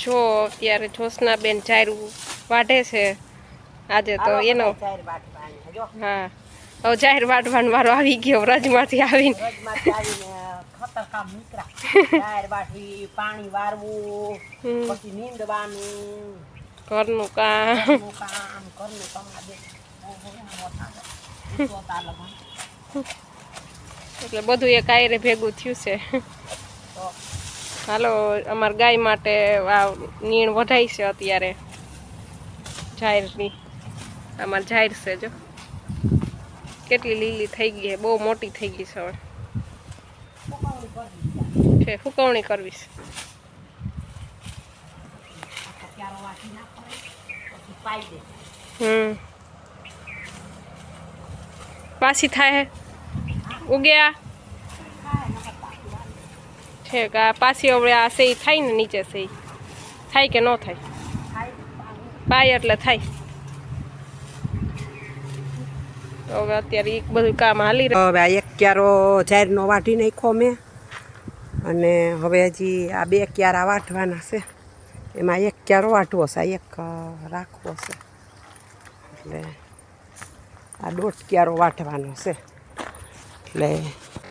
જો અત્યારે જ્યોત્સનાબેન જાયરું વાઢે છે આજે તો એનો હા હવે જાહેર વાટવાનો વારો આવી ગયો રજમાંથી આવીને ખતરકામ નીકળા જાહેર વાટવી પાણી વારવું પછી નીંદવાનું ઘરનું કામ ઘરનું એટલે બધું એક આયરે ભેગું થયું છે હાલો અમાર ગાય માટે આ નીણ વઢાઈ છે અત્યારે જાહેરની અમાર જાહેર છે જો કેટલી લીલી થઈ ગઈ છે બહુ મોટી થઈ ગઈ છે હવે હુકવણી કરવી છે પાછી થાય ઉગ્યા ઠીક આ પાછી હવે આ સહી થાય ને નીચે સહી થાય કે ન થાય પાય એટલે થાય તો હવે અત્યારે એક બધું કામ હાલી હવે આ એક ક્યારો જાહેરનો વાટી નાખ્યો મેં અને હવે હજી આ બે ક્યારા વાટવાના છે એમાં એક ક્યારો વાટવો છે એક રાખવો છે એટલે આ દોઢ ક્યારો વાટવાનો છે એટલે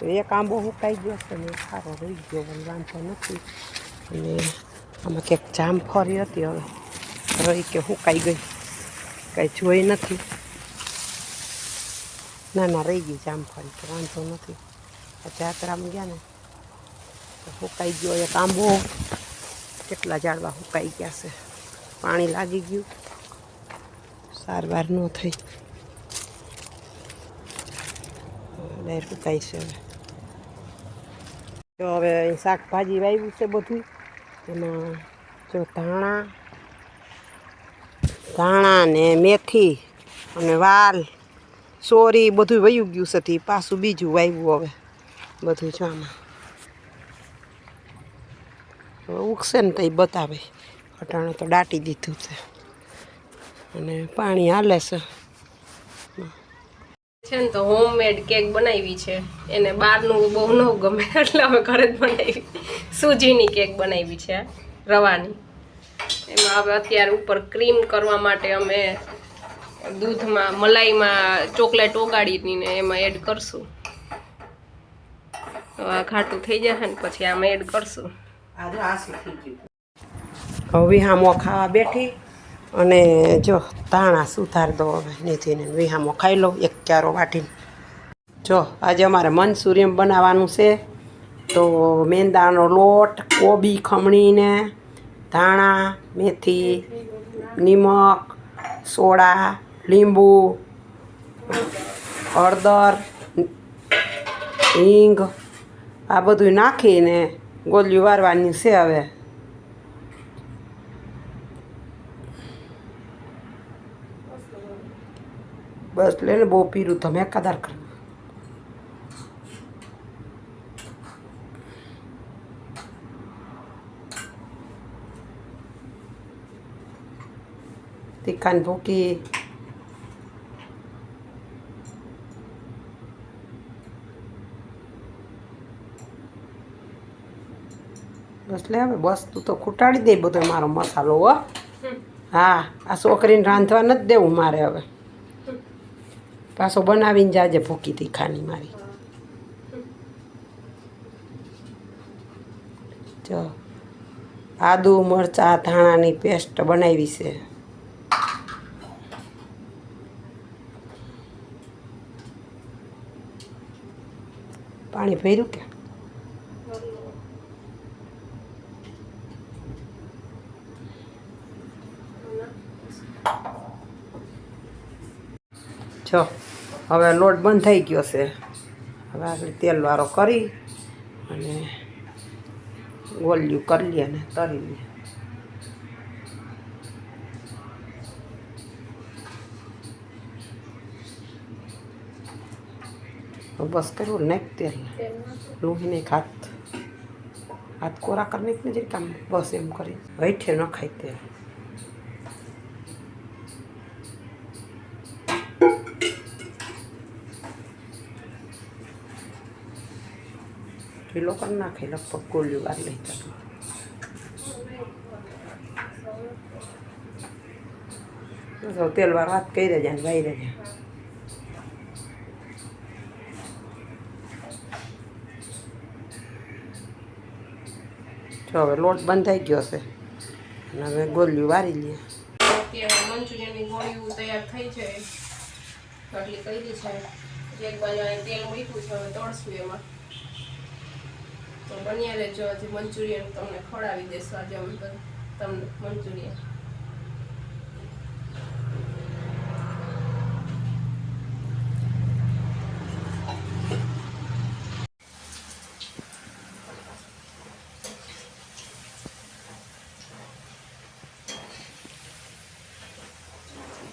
એક આંબો સુકાઈ ગયો છે ને સારો રહી ગયો વાંધો નથી અને આમાં ક્યાંક જામફળી હતી હવે રહી કે સુકાઈ ગઈ કાંઈ જોઈ નથી ના ના રહી ગઈ જામફળી તો વાંધો નથી જાત્રામાં ગયા ને તો સુકાઈ ગયો એક આંબો કેટલા ઝાડવા સુકાઈ ગયા છે પાણી લાગી ગયું સારવાર ન થઈ લહેર સુકાઈ છે જો હવે શાકભાજી વાવ્યું છે બધું એમાં જો ધાણા ને મેથી અને વાલ સોરી બધું વયું ગયું છે તે પાછું બીજું વાવ્યું હવે બધું જો આમાં ઉગશે ને તો એ બતાવે અટાણે તો દાટી દીધું છે અને પાણી હાલે છે છે ને તો હોમમેડ કેક બનાવી છે એને બહારનું બહુ ન ગમે એટલે અમે ઘરે જ બનાવી સૂજીની કેક બનાવી છે રવાની એમાં હવે અત્યારે ઉપર ક્રીમ કરવા માટે અમે દૂધમાં મલાઈમાં ચોકલેટ ઓગાડીને એમાં એડ કરશું આ ઘાટું થઈ જશે ને પછી આમાં એડ કરશું હવે વિહામો ખાવા બેઠી અને જો ધાણા સુધાર દો હવે નીતિને વિહામો ખાઈ લો એક ક્યારો વાટીને જો આજે અમારે મંચુરિયન બનાવવાનું છે તો મેંદાનો લોટ કોબી ખમણીને ધાણા મેથી નિમક સોડા લીંબુ હળદર હિંગ આ બધું નાખીને ગોલિયું વારવાની છે હવે બસ લે ને બહુ પીરું તમે કદાર કર તીખાન ભૂકી બસ લે હવે બસ તું તો ખૂટાડી દે બધો મારો મસાલો હો હા આ છોકરીને રાંધવા નથી દેવું મારે હવે પાછો બનાવીને જાજે ભૂકી તીખાની મારી જો આદુ મરચાં ધાણાની પેસ્ટ બનાવી છે પાણી ભર્યું કે જો હવે લોટ બંધ થઈ ગયો છે હવે આપણે તેલવાળો કરી અને ગોલિયું કરી લઈએ ને તળી લઈએ બસ કરવું નાખ તેલ લોહીને હાથ કોરા કરી નાખ ને જે કામ બસ એમ કરી વૈઠે ન ખાય તેલ ઢીલો કરી નાખે લગભગ ગોલિયું વાર લઈ જતું જો તેલવાળો હાથ કરી દેજે ને વાઈ દેજે. જો હવે લોટ બંધ થઈ ગયો છે અને હવે ગોળિયું વારી લઈએ. અત્યારે મંચુરિયનની ગોળીઓ તૈયાર થઈ છે, આટલી કરી છે. એક બાજુ અહીં તેલ મૂક્યું છે, હવે તળશું એમાં. તો બન્યા રહેજો, હજી મંચુરિયન તમને ખવડાવી દેશું આજે અમે તમને મંચુરિયન.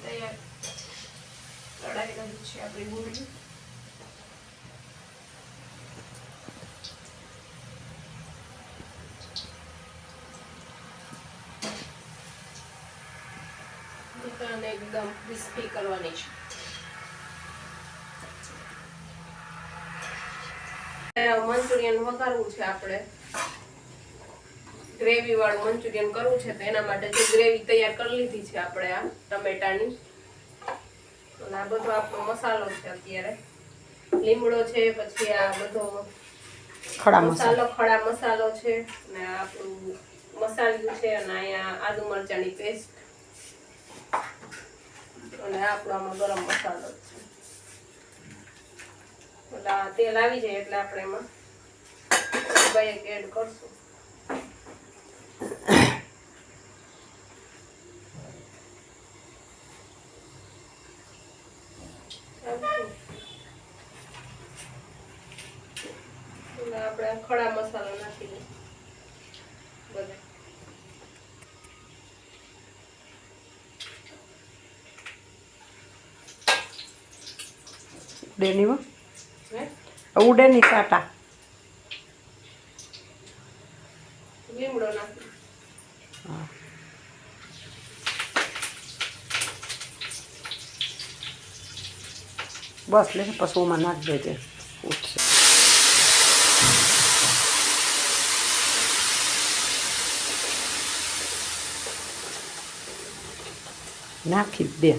તૈયાર તળાઈ રહ્યું છે આપણી ગોળી. અને એકદમ ક્રિસ્પી કરવાની છે. મંચુરિયન વઘારવું છે આપણે, ગ્રેવી વાળું મંચુરિયન કરવું છે. તો એના માટે જે ગ્રેવી તૈયાર કરી લીધી છે આપણે આ ટમેટાની, અને આ બધો આપણો મસાલો છે. અત્યારે લીમડો છે, પછી આ બધો ખડા મસાલો છે, અને આપણું મસાલિયું છે, અને અહીંયા આદુ મરચાંની પેસ્ટ, અને આપણો આમાં ગરમ મસાલો છે. એટલે આ તેલ આવી જાય એટલે આપણે એમાં એક એડ કરશું. આપણે ખડા મસાલો નાખી દઈએ બધે. ઉડેનીમાં ઉડેની કાંટા લીમડો નાખી. હા, બસ લે પશુમાં નાખ દેજે, ઉઠશે. નાખી દે.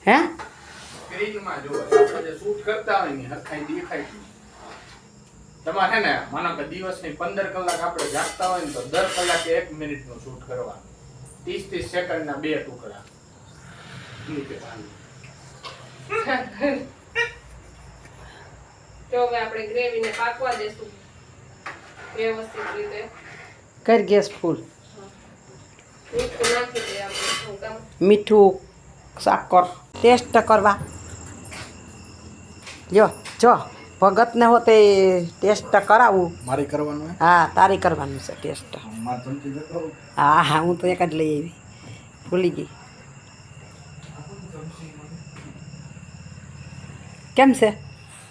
હે સ્ક્રીનમાં જો આપણે જે શૂટ કરતા હોય ને હરખાઈ દેખાય છે. તમારે ને માનો કે દિવસની 15 કલાક આપણે જાગતા હોય ને તો 10 કલાકે 1 મિનિટનું શૂટ કરવાનું. 30 સેકન્ડના 2 ટુકડા. તો હવે આપણે ગ્રેવીને પાકવા દેશું વ્યવસ્થિત રીતે. કર ગેસ ફૂલ. મીઠું નાખી દઈએ આપણે. મીઠું, સાકર ટેસ્ટ કરવા. જો ભગતને હોતે ટેસ્ટ કરાવું. મારી કરવાનું હે? હા, તારી કરવાનું છે ટેસ્ટ. માર ચમચી દેતો. હા, હું તો એક જ લઈ આવી, ભૂલી ગઈ. કેમ છે?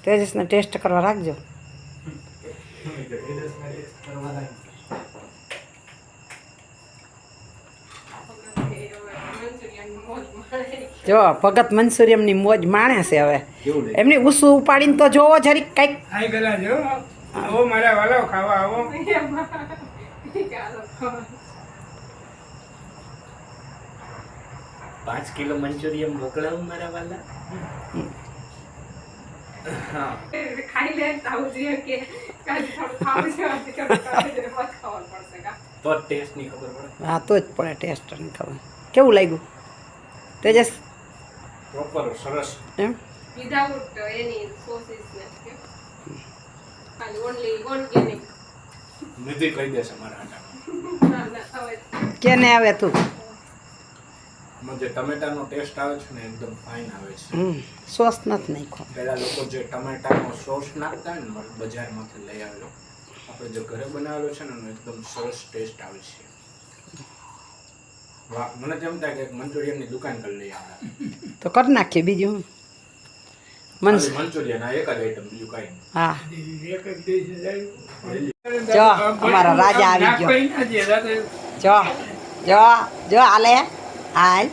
તેજસને ટેસ્ટ કરવા રાખજો. જો ભગત મંચુરિયમની મોજ માણે છે હવે. એમની ઉસું ઉપાડીને તો જોવો જરીક કંઈક. આઈ ગલા જો આવો મારા વાલાઓ ખાવા આવો. 5 કિલો મંચુરિયન મોકલાવું મારા વાલા. હા, ખાઈ લે તાવ જે કે કાજી થોડું ખાવું છે, આજે ખાવાનું પડશે કા તો ટેસ્ટ ની ખબર પડે. હા, તો જ પડે ટેસ્ટ ની ખબર. કેવું લાગ્યું તેજસ? પ્રોપર સરસ. એમ વિધાઉટ એની સોસીસ ને કે ખાલી ઓન્લી ઓર્ગેનિક. નિધિ કહી દેશે મારા આટામાં. ના ના હવે કેને આવે તું? એમાં જે ટમેટાનો ટેસ્ટ આવે છે ને એકદમ ફાઇન આવે છે. સોસ નથી નાખ્યો. પહેલા લોકો જે ટમેટાનો સોસ નાખતા હોય ને બજારમાંથી લઈ આવેલો, આપણે જે ઘરે બનાવેલો છે ને એનો એકદમ સરસ ટેસ્ટ આવે છે. વાહ, મને તેમ થાય કે મંચુરિયનની દુકાન કરી લઈ આવે. તો કરી નાખીએ બીજું. મંચુરિયન આ એક જ આઈટમ, બીજું કાંઈ નહીં. હા, એક જ દેશ જાય. જો અમારા રાજા આવી ગયો. જો જો જો હાલે હાલ.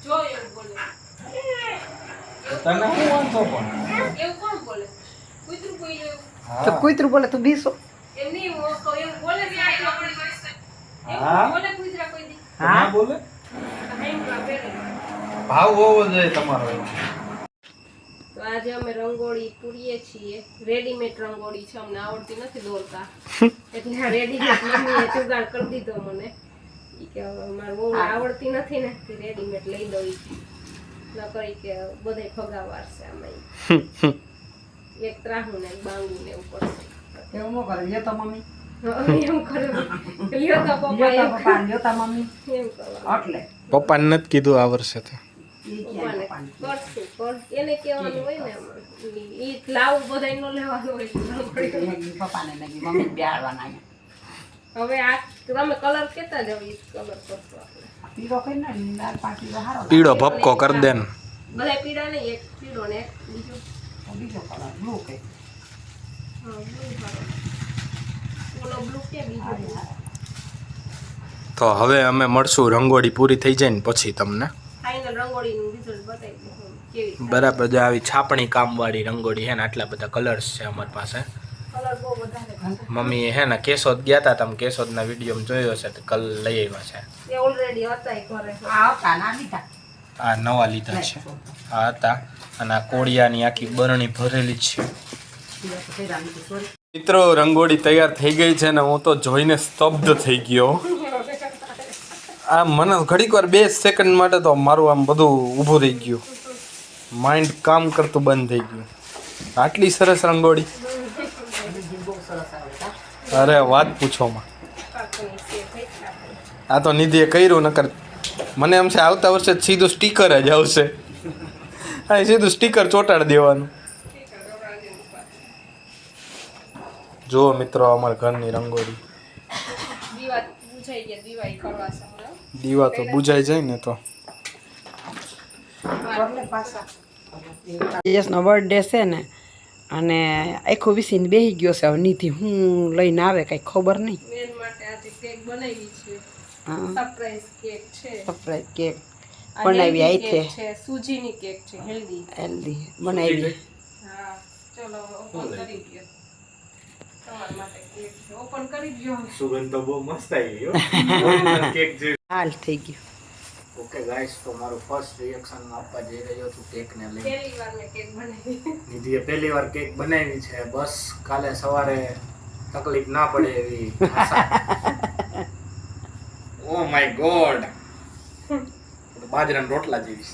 જો એવું બોલે તને શું વાંધો પણ એવું કોણ બોલે? કૂતરું બોલ્યું એવું? તો કૂતરું બોલે તું બીસો એમ નહીં, હું કહું એવું બોલે છે આ છોકરી. હા. એવું બોલે કૂતરા કોઈ દી? હા બોલે એમ બોલે. ભાવ હોવો જોઈએ તમારો તો આજે અમે રંગોળી પૂરીએ છીએ. રેડીમેડ રંગોળી છે, અમને આવડતી નથી દોરતા, એટલે આ રેડીમેડ મમ્મીએ જુગાડ કરી દીધો મને. ઈ કે હવે મારે બહુ આવડતી નથી ને, તે રેડીમેડ લઈ દઉં. ન કરી કે બધે ફગાવાર છે આમાં. એક ત્રાહું ને એક બાંગું ને એવું પડશે. એવું ન કરે લ્યો તો મમ્મી એમ કરે લ્યો તો પપ્પા એમ લ્યો તા મમ્મી એમ કરવા એટલે પપ્પાને નથી કીધું આ વર્ષે તો પપ્પાને કરશું પણ એને કહેવાનું હોય ને આમાં. ઈ લાવું બધાય નો લેવાનું હોય રંગોળી. પપ્પાને લાગી મમ્મી બેહાડવાના હવે આ તમે કલર કેતા જાવ, ઈ કલર કરશું આપણે. પીળો કઈ ના લાલ પાટી હારો પીળો ભપકો કરી દે ને બધાય પીળા નહીં, એક પીળો ને એક બીજો. બીજો કલર બ્લુ કઈ હા blue હારો. ઓલો blue કે બીજો blue? તો હવે અમે મળશું રંગોળી પૂરી થઈ જાય ને પછી તમને ફાઇનલ રંગોળીનું રિઝલ્ટ બતાવી દઉં કેવી થાય. બરાબર જો આવી છાપણી કામવાળી રંગોળી છે ને આટલા બધા કલર્સ છે અમારી પાસે. કલર બહુ વધારે છે. મમ્મી હે ને કેશોદ ગયા હતા, તમે કેશોદના વિડીયોમાં જોયો હશે તો કલ લઈ આવ્યા છે. એ ઓલરેડી હતા ઈ ઘરે. આ હતા ના લીધા આ નવા લીધા છે, આ હતા અને આ કોળિયાની આખી બરણી ભરેલી જ છે. મિત્રો રંગોળી તૈયાર થઈ ગઈ છે ને હું તો જોઈને સ્તબ્ધ થઈ ગયો. આ મને ઘડીક વાર 2 સેકન્ડ માટે તો મારું આમ બધું ઊભું થઈ ગયું, માઇન્ડ કામ કરતું બંધ થઈ ગયું. આટલી સરસ રંગોળી, અરે વાત પૂછોમાં. આ તો નિધિએ કર્યું નકર મને એમ છે આવતા વર્ષે સીધું સ્ટીકર જ આવશે. હા સીધું સ્ટીકર ચોંટાડી દેવાનું. જુઓ મિત્રો અમારા ઘરની રંગોળી. દીવા બુઝાઈ ગયા, દીવા ઈ ખવાશે હમણાં. દીવા તો બુજાઈ જાય ને તો. યસનો બર્થડે છે ને અને આખો વિસીને બેસી ગયો છે. હવે નિધિ હું લઈને આવે કઈ ખબર નહીં. બેન માટે આજે કેક બનાવી છે, હા સરપ્રાઈઝ કેક છે. સરપ્રાઈઝ કેક આ બનાવી healthy આઈ cake છે, સૂજીની કેક છે, હેલ્ધી. હેલ્ધી બનાવી. હા ચલો ઓપન કરી દો. તમારા માટે કેક છે, ઓપન કરી દો. સુગંધ તો બહુ મસ્ત આવી ઓરિજિનલ કેક જેવી. હાલ થઈ ગયું. ઓકે ગાઈસ, તો મારું ફર્સ્ટ રિએક્શન આપવા જઈ રહ્યો છું કેકને લઈને. પહેલી વાર મેં કેક બનાવી. નિધિએ પહેલી વાર કેક બનાવી છે. બસ કાલે સવારે તકલીફ ના પડે એવી આશા. ઓ માય ગોડ, બાજરાના રોટલા જેવી.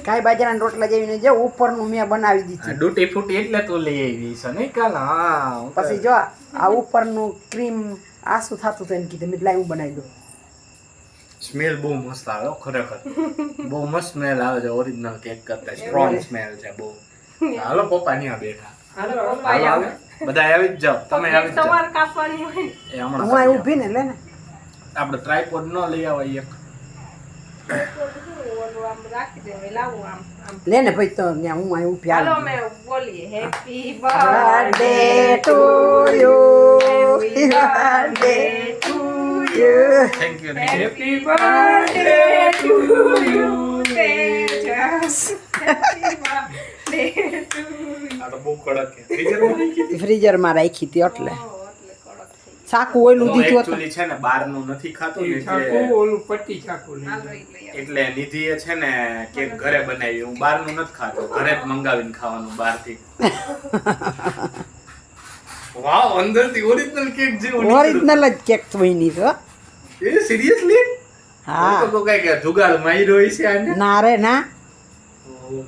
કાંઈ બાજરાના રોટલા જેવી નહીં, જો ઉપરનું મેં બનાવી દીધું. ડૂટી ફૂટી એટલે તું લઈ આવી છે નહીં કાલ? હા હું તો- પછી જો આ ઉપરનું ક્રીમ આસું થતું હતું એને કીધું મેં લાવી હું બનાવી દઉં. સ્મેલ બહુ મસ્ત આવે હો, ખરેખર બહુ મસ્ત સ્મેલ આવે છે. ઓરિજિનલ કેક કરતા સ્ટ્રોંગ સ્મેલ છે બહુ. હાલો પપ્પા ત્યાં બેઠા. હાલો હાલો પપ્પા આવે, બધા આવી જ જાઓ, તમે આવી જ જાઓ. સવાર કાપવાની હોય ને. એ હમણાં હું અહીં ઊભી ને લે ને આપણે ટ્રાયપોડ ન લઈ આવાય એક. ઓલું આમ રાખી દેવાય, લાવું આમ આમ. લે ને પછી તો ત્યાં હું અહીં ઊભી હાલો આવી. અમે બોલીએ happy birthday to you, happy birthday to you. Thank you. Happy birthday to you Tejas. Happy birthday to આ તો બહુ કડક છે. ફ્રીઝરમાં રાખી દીધી? ફ્રીઝરમાં રાખી હતી એટલે એટલે કડક થઈ ચાકુ ઓયલું દીધું હતું. Actually છે ને બહારનું નથી ખાતું ને ચાકુ એટલે ઓલું પટ્ટી ચાકુ લઈ ગઈ. જાય. લઈ લઈએ. એટલે નિધિએ છે ને કેક ઘરે બનાવી. હું બહારનું નથી ખાતો, ઘરે જ મંગાવીને ખાવાનું બહારથી. વાવ, અંદરથી ઓરિજિનલ કેક જેવું નીકળ્યું. ઓરિજિનલ જ કેક બની છે હો. એ સિરિયસલી? હા તો કઈ કે જુગાડ માર્યો હોય છે આને. ના રે ના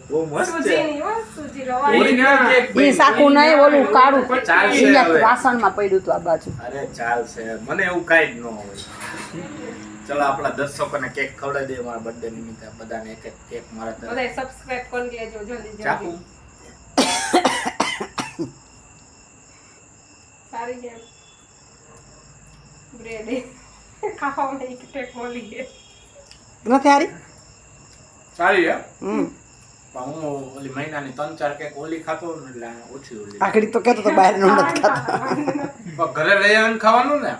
બહુ મસ્ત છે. સૂજીની હો, સૂજી રવાની. ઓરિજિનલ કેક એ બની. સાકુ નહીં ઓલું કાળું ચાલશે અહીંયા હવે. વાસણમાં પડ્યું હતું આ બાજુ. અરે ચાલશે, મને એવું કાંઈ જ ન હોય. ચલો આપણા દર્શકોને કેક ખવડાવી દઈએ મારા બર્થડે નિમિત્તે. બધાને એક એક કેક મારા તરફ. બધાય સબસ્ક્રાઇબ કરી લેજો જલ્દી ચાકુ જલ્દી. સારી છે બ્રેડ ખાવામાં એક ટેક મળી ગઈ. નથી હારી સારી હે. હમ પણ હું ઓલી મહિનાની 3-4 કેક ઓલી ખાતો ને એટલે આ ઓછી ઓલી. આખડી તો કહેતો તો બહારનું નથી ખાતો. પણ ઘરે લઈ આવીને ખાવાનું ને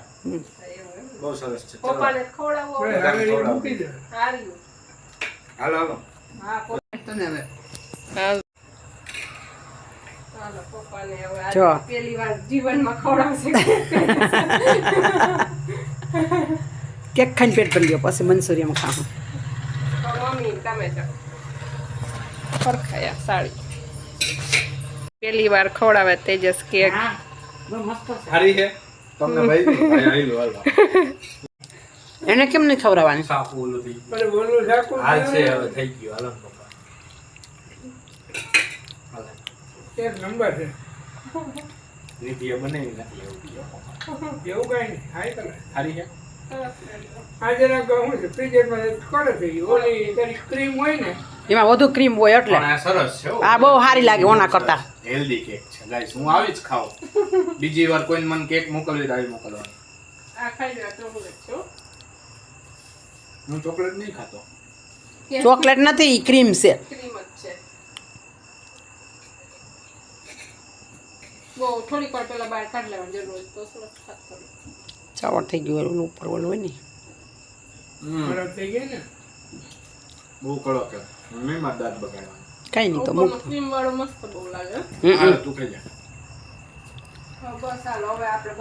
બહુ સરસ છે. ચલો પપ્પાને ખવડાવો. હવે એ મૂકી દે. સારું. હાલો હાલો. હા તો ને હવે હા પપ્પાને હવે જો. આજે પહેલી વાર જીવનમાં ખવડાવશે કેક ખાઈને પેટ ભરી ગયો પછી મંચુરિયમ ખાવું તો મમ્મી તમે તો ફરખાયા સાડી પહેલી વાર ખવડાવે તેજસ કેક સારી છે તમને ભાઈ આઈ લો હાલો એને કેમ નહીં ખવડાવવાની સાફ ઓલું થઈ પણ બોલું રાખું હાલ છે હવે થઈ ગયું હાલો ને પપ્પા હાલ એક નંબર છે રીતિએ બનાવી નથી એવું એવું કઈ નહીં હાઈ કલર સારી છે આ જરાક હું છે ફ્રીઝરમાં કરે થઈ ગયું ઓલી તારી ક્રીમ હોય ને એમાં વધુ ક્રીમ હોય એટલે પણ આ સરસ છે હો. આ બહુ સારી લાગે ઓના કરતા હેલ્ધી કેક છે ગાઈસ હું આવી જ ખાઉં બીજી વાર કોઈને મને કેક મોકલવી તો આવી મોકલવાની આ ખાઈ લે ચોકલેટ છો હું ચોકલેટ નહીં ખાતો ચોકલેટ નથી ઈ ક્રીમ છે ક્રીમ જ છે બહુ થોડીક વાર પહેલા બહાર કાઢી લેવાની જરૂર હોય તો સરસ ખાત કરે ચાવડ થઈ ગયું ઓલું ઉપર ઓલું હોય ને ખરાબ થઈ ગઈ ને બહુ કડક છે મેં મારા દાંત બગાડવાના કઈ નહીં તો ઉપરનો મૂક ક્રીમ વાળો મસ્ત બહુ લાગે હાલો તું ખાઈ જા બસ હાલો હવે આપણે